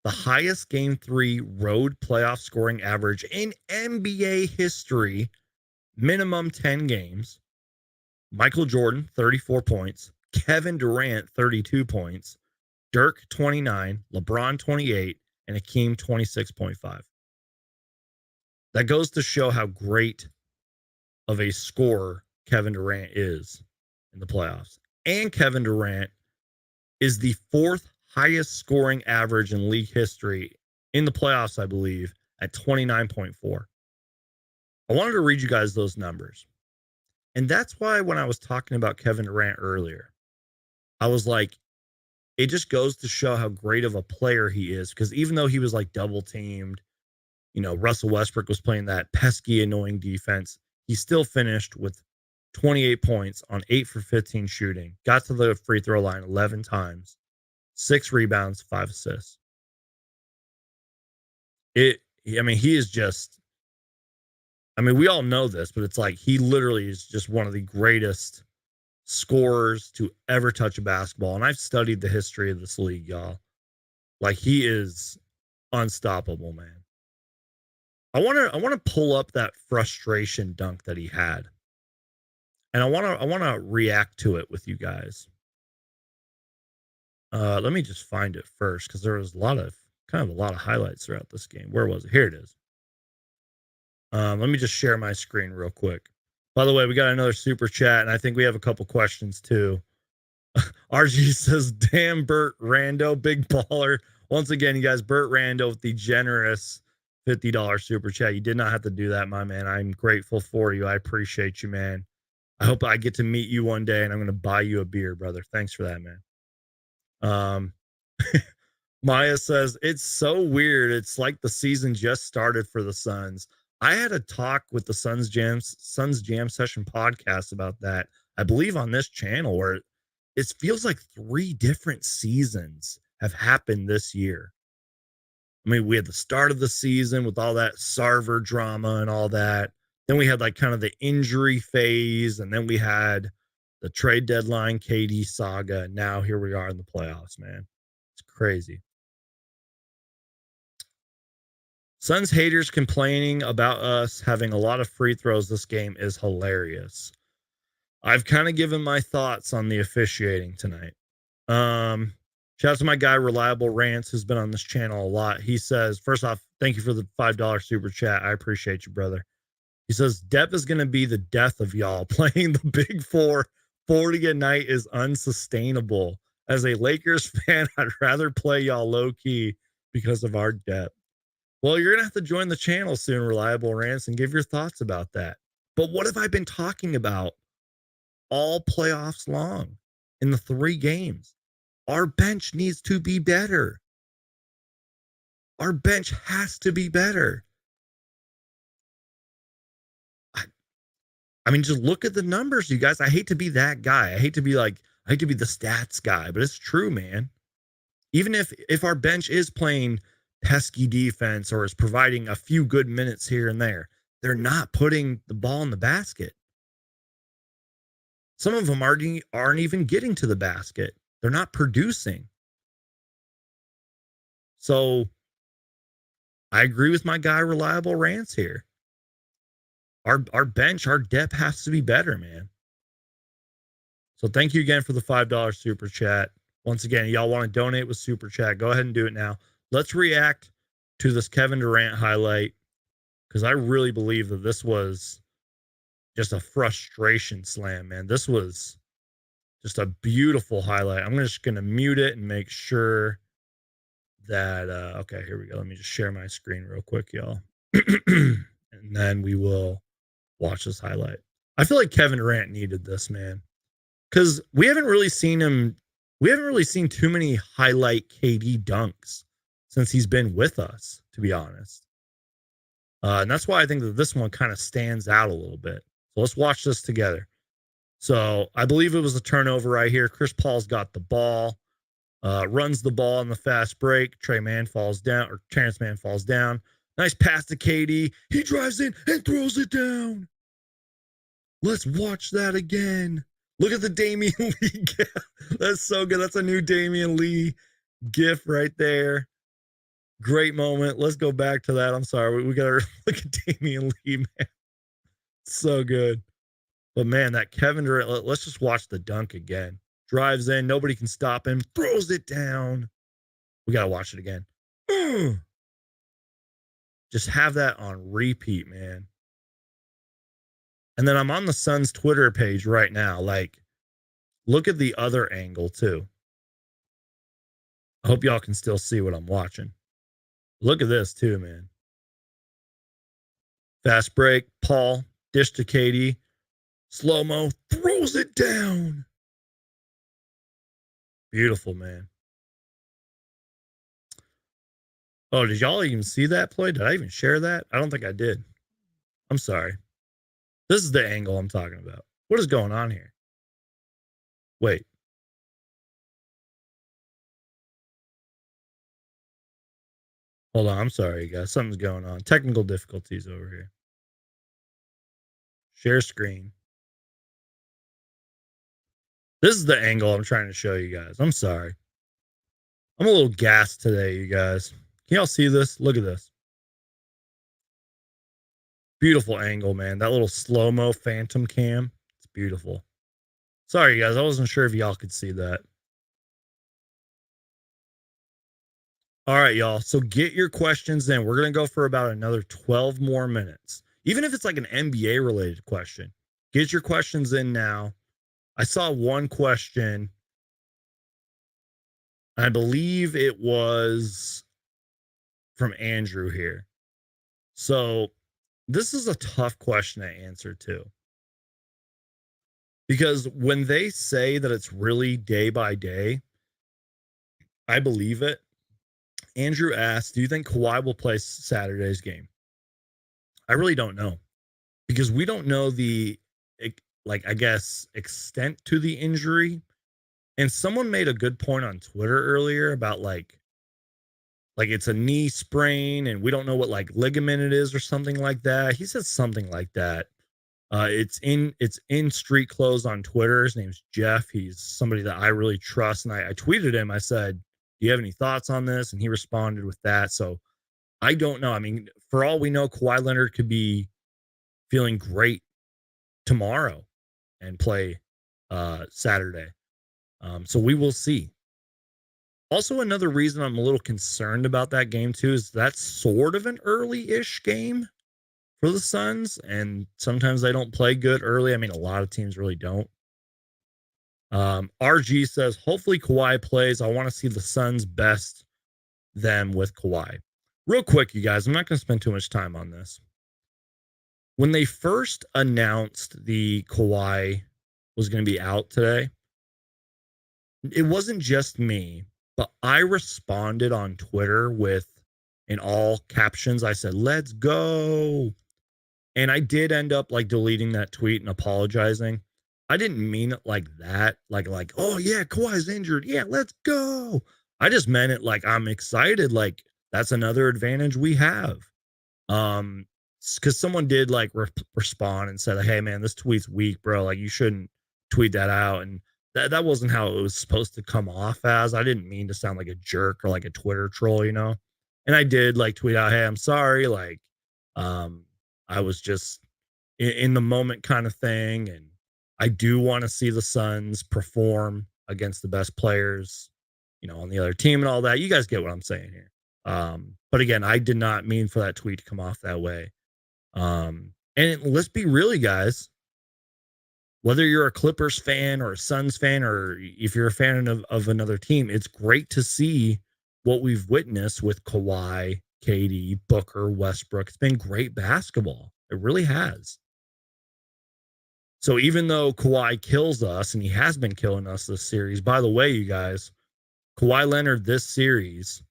The highest Game 3 road playoff scoring average in NBA history, minimum 10 games. Michael Jordan, 34 points. Kevin Durant, 32 points. Dirk, 29. LeBron, 28. And Hakeem, 26.5. That goes to show how great of a scorer Kevin Durant is in the playoffs. And Kevin Durant is the fourth highest scoring average in league history in the playoffs, I believe, at 29.4. I wanted to read you guys those numbers. And that's why when I was talking about Kevin Durant earlier, I was like, it just goes to show how great of a player he is. Because even though he was like double teamed, you know, Russell Westbrook was playing that pesky, annoying defense, he still finished with 28 points on 8 for 15 shooting, got to the free throw line 11 times, 6 rebounds, 5 assists. He is just, we all know this, but it's like he literally is just one of the greatest scorers to ever touch a basketball. And I've studied the history of this league, y'all. Like, he is unstoppable, man. I want to pull up that frustration dunk that he had. And I want to react to it with you guys. Let me just find it first, because there was a lot of highlights throughout this game. Where was it? Here it is. Let me just share my screen real quick. By the way, we got another super chat, and I think we have a couple questions too. RG says, damn, Burt Rando, big baller. Once again, you guys, Burt Rando with the generous $50 super chat. You did not have to do that, my man. I'm grateful for you. I appreciate you, man. I hope I get to meet you one day, and I'm going to buy you a beer, brother. Thanks for that, man. Maya says, it's so weird. It's like the season just started for the Suns. I had a talk with the Suns Jam Session podcast about that, I believe on this channel, where it feels like 3 different seasons have happened this year. I mean, we had the start of the season with all that Sarver drama and all that. Then we had like kind of the injury phase, and then we had the trade deadline KD saga. And now here we are in the playoffs, man. It's crazy. Suns haters complaining about us having a lot of free throws this game is hilarious. I've kind of given my thoughts on the officiating tonight. Shout out to my guy, Reliable Rants, who's been on this channel a lot. He says, first off, thank you for the $5 super chat. I appreciate you, brother. He says, Depp is going to be the death of y'all. Playing the Big Four 40 a night is unsustainable. As a Lakers fan, I'd rather play y'all low-key because of our depth. Well, you're going to have to join the channel soon, Reliable Rants, and give your thoughts about that. But what have I been talking about all playoffs long in the 3 games? Our bench needs to be better. Our bench has to be better. I mean, just look at the numbers, you guys. I hate to be that guy. I hate to be the stats guy, but it's true, man. Even if our bench is playing pesky defense or is providing a few good minutes here and there, they're not putting the ball in the basket. Some of them aren't even getting to the basket. They're not producing. So I agree with my guy, Reliable Rants here. Our bench, our depth has to be better, man. So thank you again for the $5 super chat. Once again, y'all want to donate with super chat, go ahead and do it now. Let's react to this Kevin Durant highlight, because I really believe that this was just a frustration slam, man. This was just a beautiful highlight. I'm just going to mute it and make sure that okay, here we go. Let me just share my screen real quick, y'all. And then we will watch this highlight. I feel like Kevin Durant needed this, man. Because we haven't really seen too many highlight KD dunks since he's been with us, to be honest. And that's why I think that this one kind of stands out a little bit. So let's watch this together. So I believe it was a turnover right here. Chris Paul's got the ball, runs the ball in the fast break. Terrence Mann falls down. Nice pass to KD. He drives in and throws it down. Let's watch that again. Look at the Damian Lee gif. That's so good. That's a new Damian Lee gif right there. Great moment. Let's go back to that. I'm sorry. We got to look at Damian Lee, man. So good. But, man, that Kevin Durant, let's just watch the dunk again. Drives in. Nobody can stop him. Throws it down. We got to watch it again. Just have that on repeat, man. And then I'm on the Suns Twitter page right now. Like, look at the other angle, too. I hope y'all can still see what I'm watching. Look at this, too, man. Fast break. Paul. Dish to KD. Slow-mo. Throws it down. Beautiful, man. Oh, did y'all even see that play? Did I even share that? I don't think I did. I'm sorry. This is the angle I'm talking about. What is going on here? Wait. Hold on. I'm sorry, guys. Something's going on. Technical difficulties over here. Share screen. This is the angle I'm trying to show you guys. I'm sorry. I'm a little gassed today, you guys. Can y'all see this? Look at this. Beautiful angle, man. That little slow-mo phantom cam. It's beautiful. Sorry, guys. I wasn't sure if y'all could see that. All right, y'all. So get your questions in. We're going to go for about another 12 more minutes. Even if it's like an NBA-related question. Get your questions in now. I saw one question. I believe it was from Andrew here. So this is a tough question to answer too. Because when they say that it's really day by day, I believe it. Andrew asked, do you think Kawhi will play Saturday's game? I really don't know. Because we don't know the, like, I guess, extent to the injury. And someone made a good point on Twitter earlier about like it's a knee sprain and we don't know what like ligament it is or something like that. He said something like that. It's in street clothes on Twitter. His name's Jeff. He's somebody that I really trust. And I tweeted him. I said, do you have any thoughts on this? And he responded with that. So I don't know. I mean, for all we know, Kawhi Leonard could be feeling great tomorrow and play Saturday. So we will see. Also, another reason I'm a little concerned about that game, too, is that's sort of an early-ish game for the Suns, and sometimes they don't play good early. I mean, a lot of teams really don't. RG says, hopefully Kawhi plays. I want to see the Suns best them with Kawhi. Real quick, you guys, I'm not going to spend too much time on this. When they first announced the Kawhi was going to be out today, it wasn't just me, but I responded on Twitter with, in all captions, I said, let's go. And I did end up like deleting that tweet and apologizing. I didn't mean it like that. Like, oh yeah, Kawhi's injured. Yeah, let's go. I just meant it like I'm excited. Like that's another advantage we have. Because someone did like respond and said, hey man, this tweet's weak, bro. Like you shouldn't tweet that out. And that wasn't how it was supposed to come off as. I didn't mean to sound like a jerk or like a Twitter troll, you know? And I did like tweet out, hey, I'm sorry. Like, I was just in the moment kind of thing. And I do want to see the Suns perform against the best players, you know, on the other team and all that. You guys get what I'm saying here. But again, I did not mean for that tweet to come off that way. And let's be really, guys, whether you're a Clippers fan or a Suns fan, or if you're a fan of another team, it's great to see what we've witnessed with Kawhi, KD, Booker, Westbrook. It's been great basketball. It really has. So even though Kawhi kills us, and he has been killing us this series, by the way, you guys, Kawhi Leonard this series,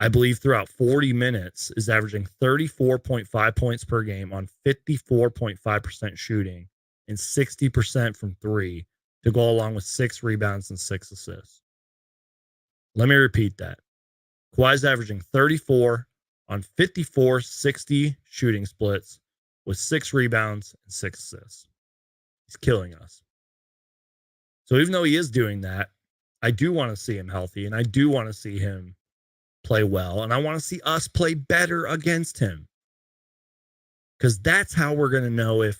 I believe throughout 40 minutes, is averaging 34.5 points per game on 54.5% shooting and 60% from three to go along with 6 rebounds and 6 assists. Let me repeat that. Kawhi's averaging 34 on 54-60 shooting splits with 6 rebounds and 6 assists. He's killing us. So even though he is doing that, I do want to see him healthy, and I do want to see him play well, and I want to see us play better against him. Because that's how we're going to know if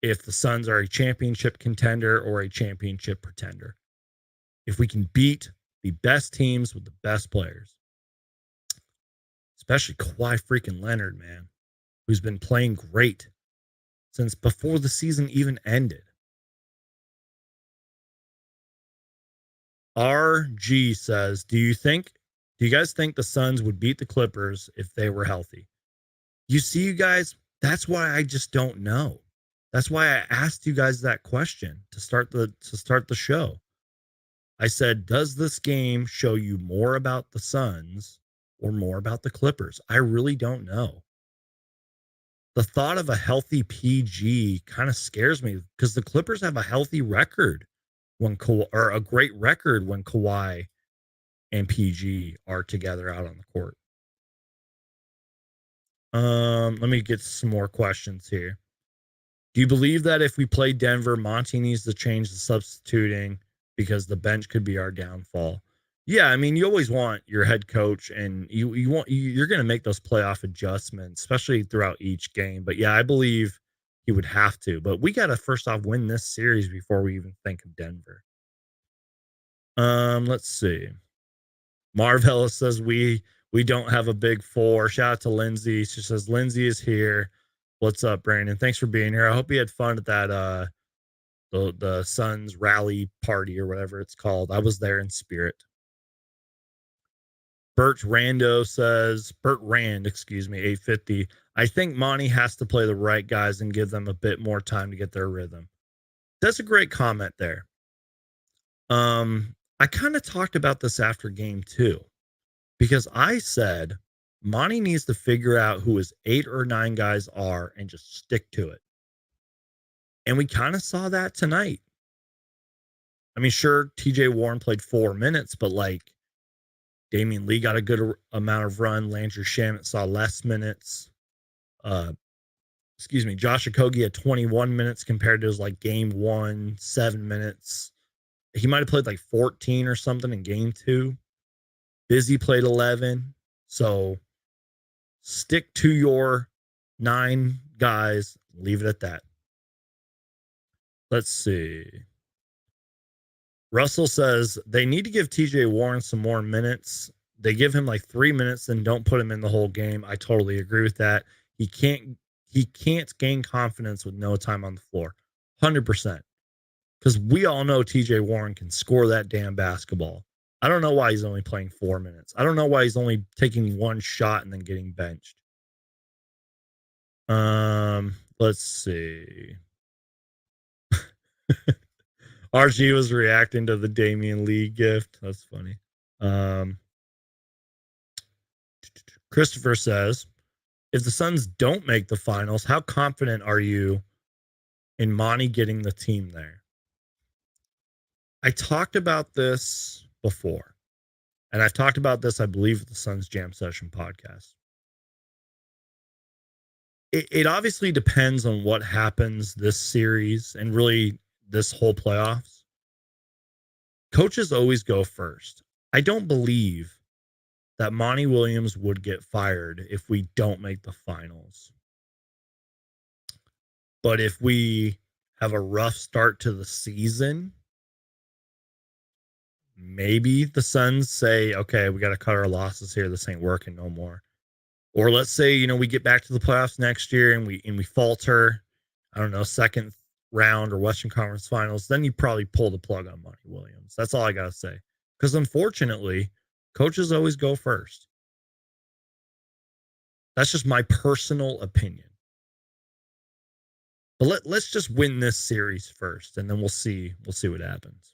the Suns are a championship contender or a championship pretender. If we can beat the best teams with the best players. Especially Kawhi freaking Leonard, man, who's been playing great since before the season even ended. RG says, do you guys think the Suns would beat the Clippers if they were healthy? You see, you guys, that's why I just don't know. That's why I asked you guys that question to start the show. I said, does this game show you more about the Suns or more about the Clippers? I really don't know. The thought of a healthy PG kind of scares me because the Clippers have a healthy record or a great record when Kawhi and PG are together out on the court. Let me get some more questions here. Do you believe that if we play Denver, Monty needs to change the substituting because the bench could be our downfall? Yeah, I mean, you always want your head coach, and you're going to make those playoff adjustments, especially throughout each game. But yeah, I believe he would have to. But we got to first off win this series before we even think of Denver. Let's see. Marvella says we don't have a big four. Shout out to Lindsay. She says Lindsay is here. What's up, Brandon? Thanks for being here. I hope you had fun at that the Suns rally party or whatever it's called. I was there in spirit. Burt Rand, 850. I think Monty has to play the right guys and give them a bit more time to get their rhythm. That's a great comment there. I kind of talked about this after game 2 because I said Monty needs to figure out who his 8 or 9 guys are and just stick to it. And we kind of saw that tonight. I mean, sure, TJ Warren played 4 minutes, but like Damian Lee got a good amount of run. Landry Shamet saw less minutes. Josh Okogie had 21 minutes compared to his like game 1, 7 minutes. He might have played like 14 or something in game 2. Busy played 11. So stick to your 9 guys. Leave it at that. Let's see. Russell says they need to give TJ Warren some more minutes. They give him like 3 minutes and don't put him in the whole game. I totally agree with that. He can't gain confidence with no time on the floor. 100%. Because we all know TJ Warren can score that damn basketball. I don't know why he's only playing 4 minutes. I don't know why he's only taking 1 shot and then getting benched. Let's see. RG was reacting to the Damian Lee gift. That's funny. Christopher says, if the Suns don't make the finals, how confident are you in Monty getting the team there? I talked about this before, and I've talked about this, I believe, at the Suns Jam Session podcast. It obviously depends on what happens this series and really this whole playoffs. Coaches always go first. I don't believe that Monty Williams would get fired if we don't make the finals. But if we have a rough start to the season, maybe the Suns say, okay, we got to cut our losses here. This ain't working no more. Or let's say, we get back to the playoffs next year and we falter, I don't know, second round or Western Conference Finals, then you probably pull the plug on Monty Williams. That's all I got to say. Because unfortunately, Coaches always go first. That's just my personal opinion. But let's just win this series first, and then we'll see what happens.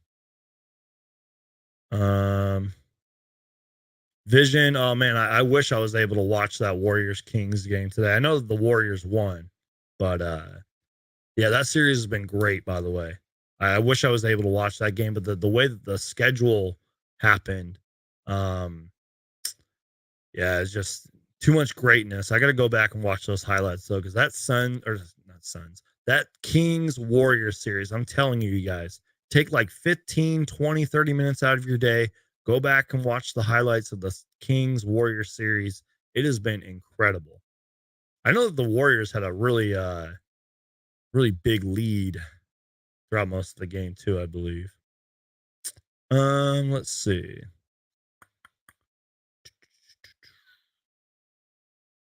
Vision, oh man, I wish I was able to watch that Warriors Kings game today. I know the Warriors won, but yeah, that series has been great, by the way. I wish I was able to watch that game, but the way that the schedule happened, yeah, it's just too much greatness. I got to go back and watch those highlights though, because that Kings Warriors series, I'm telling you guys, take like 15, 20, 30 minutes out of your day. Go back and watch the highlights of the Kings Warriors series. It has been incredible. I know that the Warriors had a really big lead throughout most of the game too, I believe. Let's see.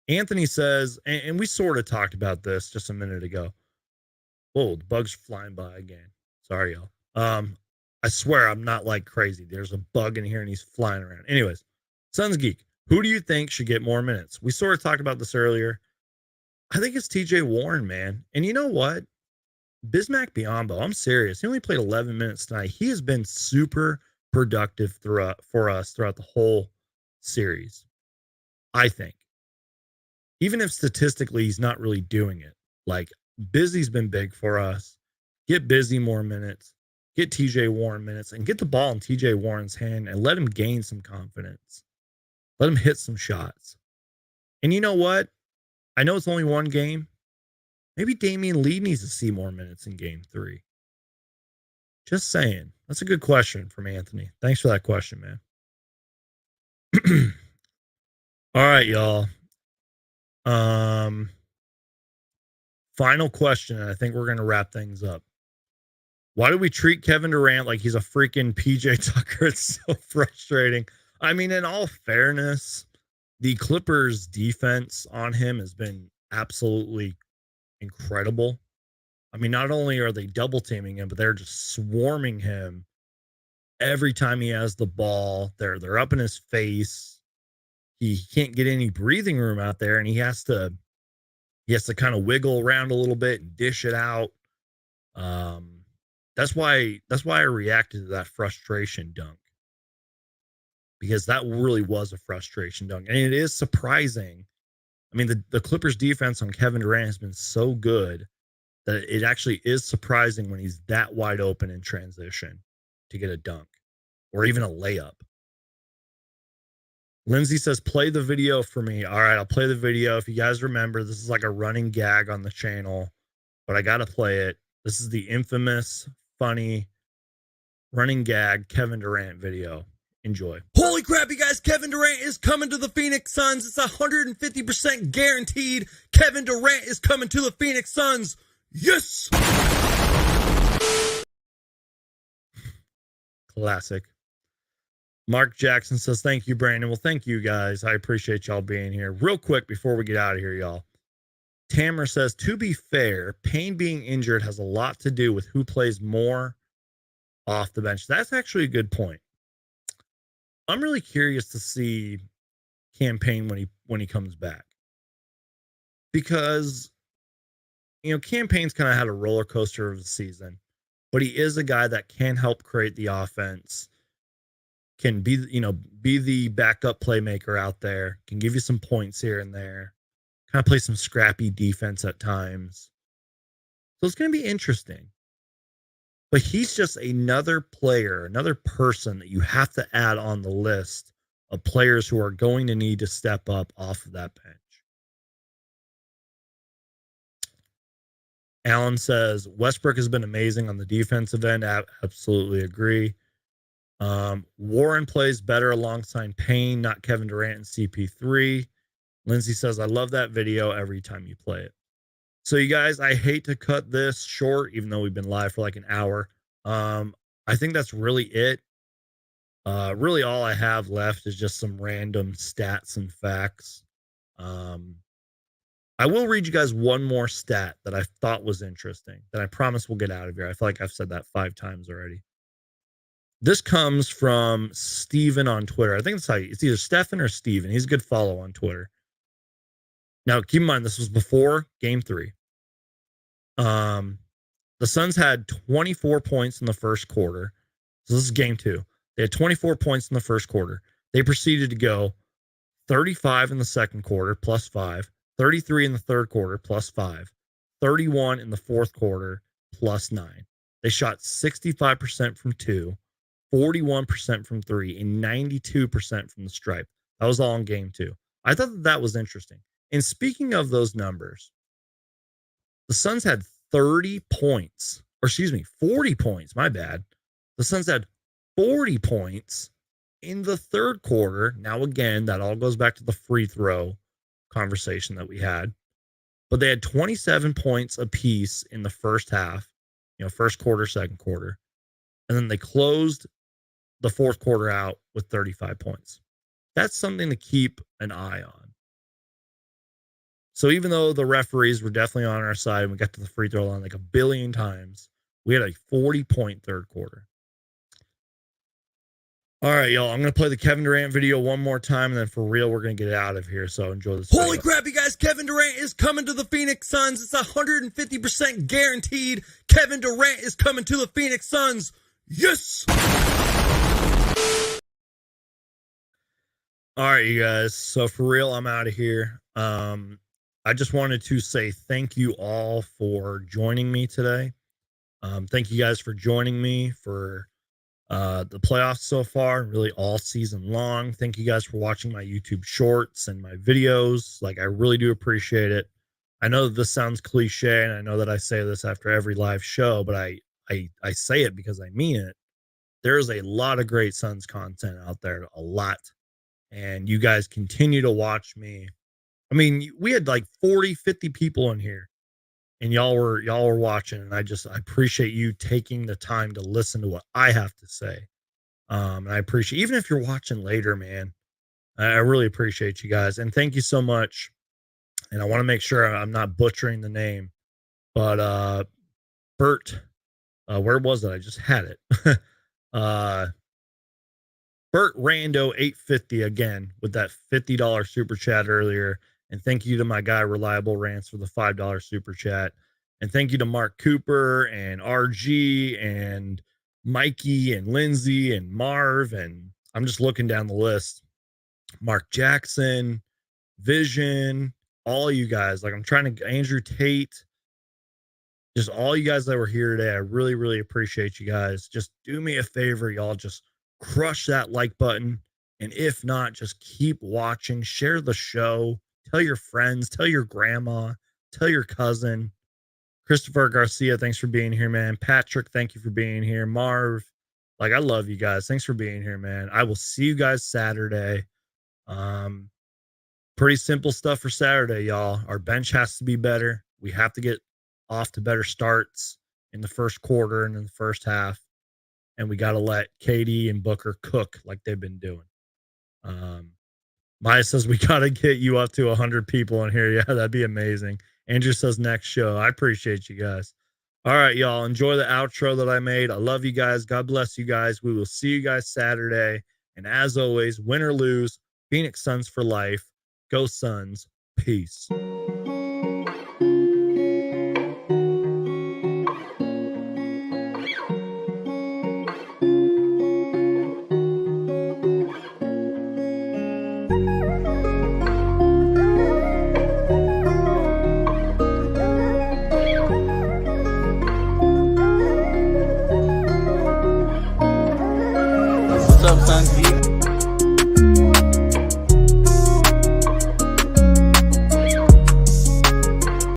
Anthony says, and we sort of talked about this just a minute ago. Whoa, the bug's flying by again. Sorry, y'all. I swear I'm not like crazy. There's a bug in here and he's flying around. Anyways, Suns Geek, who do you think should get more minutes? We sort of talked about this earlier. I think it's TJ Warren, man. And you know what? Bismack Biyombo, I'm serious. He only played 11 minutes tonight. He has been super productive for us throughout the whole series, I think. Even if statistically he's not really doing it. Like, Busy's been big for us. Get Busy more minutes. Get TJ Warren minutes. And get the ball in TJ Warren's hand and let him gain some confidence. Let him hit some shots. And you know what? I know it's only one game. Maybe Damian Lee needs to see more minutes in game 3. Just saying. That's a good question from Anthony. Thanks for that question, man. All right, y'all. Final question, and I think we're going to wrap things up. Why do we treat Kevin Durant like he's a freaking PJ Tucker? It's so frustrating. I mean, in all fairness, the Clippers' defense on him has been absolutely incredible. I mean, not only are they double teaming him, but they're just swarming him every time he has the ball. They're up in his face. He can't get any breathing room out there, and he has to kind of wiggle around a little bit and dish it out. That's why I reacted to that frustration dunk, because that really was a frustration dunk, and it is surprising. I mean, the Clippers defense on Kevin Durant has been so good that it actually is surprising when he's that wide open in transition to get a dunk or even a layup. Lindsay says, play the video for me. All right, I'll play the video. If you guys remember, this is like a running gag on the channel, but I got to play it. This is the infamous, funny, running gag Kevin Durant video. Enjoy. Holy crap, you guys. Kevin Durant is coming to the Phoenix Suns. It's 150% guaranteed. Kevin Durant is coming to the Phoenix Suns. Yes! Classic. Mark Jackson says, thank you, Brandon. Well, thank you, guys. I appreciate y'all being here. Real quick before we get out of here, y'all. Tamara says, to be fair, Payne being injured has a lot to do with who plays more off the bench. That's actually a good point. I'm really curious to see Cam Payne when he comes back. Because, Cam Payne's kind of had a roller coaster of the season, but he is a guy that can help create the offense, can be the backup playmaker out there, can give you some points here and there, kind of play some scrappy defense at times. So it's going to be interesting. But he's just another player, another person that you have to add on the list of players who are going to need to step up off of that bench. Alan says, Westbrook has been amazing on the defensive end. Absolutely agree. Warren plays better alongside Payne, not Kevin Durant and CP3. Lindsay says, I love that video every time you play it. So you guys, I hate to cut this short, even though we've been live for like an hour. I think that's really it. Really all I have left is just some random stats and facts. I will read you guys one more stat that I thought was interesting that I promise we'll get out of here. I feel like I've said that 5 times already. This comes from Steven on Twitter. I think it's either Stefan or Steven. He's a good follow on Twitter. Now, keep in mind, this was before Game 3. The Suns had 24 points in the first quarter. So this is Game 2. They had 24 points in the first quarter. They proceeded to go 35 in the second quarter, plus 5, 33 in the third quarter, plus 5, 31 in the fourth quarter, plus 9. They shot 65% from 2, 41% from 3, and 92% from the stripe. That was all in Game 2. I thought that was interesting. And speaking of those numbers, the Suns had 40 points. My bad. The Suns had 40 points in the third quarter. Now, again, that all goes back to the free throw conversation that we had. But they had 27 points apiece in the first half, first quarter, second quarter. And then they closed the fourth quarter out with 35 points. That's something to keep an eye on. So even though the referees were definitely on our side and we got to the free throw line like a billion times, we had a 40-point third quarter. All right, y'all. I'm going to play the Kevin Durant video one more time, and then for real, we're going to get out of here. So enjoy this. Holy crap, you guys. Kevin Durant is coming to the Phoenix Suns. It's 150% guaranteed. Kevin Durant is coming to the Phoenix Suns. Yes! All right, you guys. So for real, I'm out of here. I just wanted to say thank you all for joining me today. Thank you guys for joining me for the playoffs so far, really all season long. Thank you guys for watching my YouTube shorts and my videos. Like, I really do appreciate it. I know that this sounds cliche, and I know that I say this after every live show, but I say it because I mean it. There's a lot of great Suns content out there, a lot. And you guys continue to watch me. I mean, we had like 40, 50 people in here, and y'all were watching, and I appreciate you taking the time to listen to what I have to say. And I appreciate, even if you're watching later, man, I really appreciate you guys. And thank you so much. And I want to make sure I'm not butchering the name, but Bert, where was it? I just had it. Bert Rando 850 again with that $50 super chat earlier. And thank you to my guy Reliable Rants for the $5 super chat. And thank you to Mark Cooper and RG and Mikey and Lindsay and Marv. And I'm just looking down the list. Mark Jackson, Vision, all you guys. Like, I'm trying to, Andrew Tate, just all you guys that were here today. I really, really appreciate you guys. Just do me a favor, y'all. Just crush that like button. And if not, just keep watching, share the show. Tell your friends, tell your grandma, tell your cousin. Christopher Garcia, thanks for being here, man. Patrick, thank you for being here. Marv, like, I love you guys. Thanks for being here, man. I will see you guys Saturday. Pretty simple stuff for Saturday, y'all. Our bench has to be better. We have to get off to better starts in the first quarter and in the first half. And we got to let KD and Booker cook like they've been doing. Maya says we got to get you up to 100 people in here. Yeah, that'd be amazing. Andrew says next show. I appreciate you guys. All right, y'all. Enjoy the outro that I made. I love you guys. God bless you guys. We will see you guys Saturday. And as always, win or lose, Phoenix Suns for life. Go Suns. Peace. Suns Geek.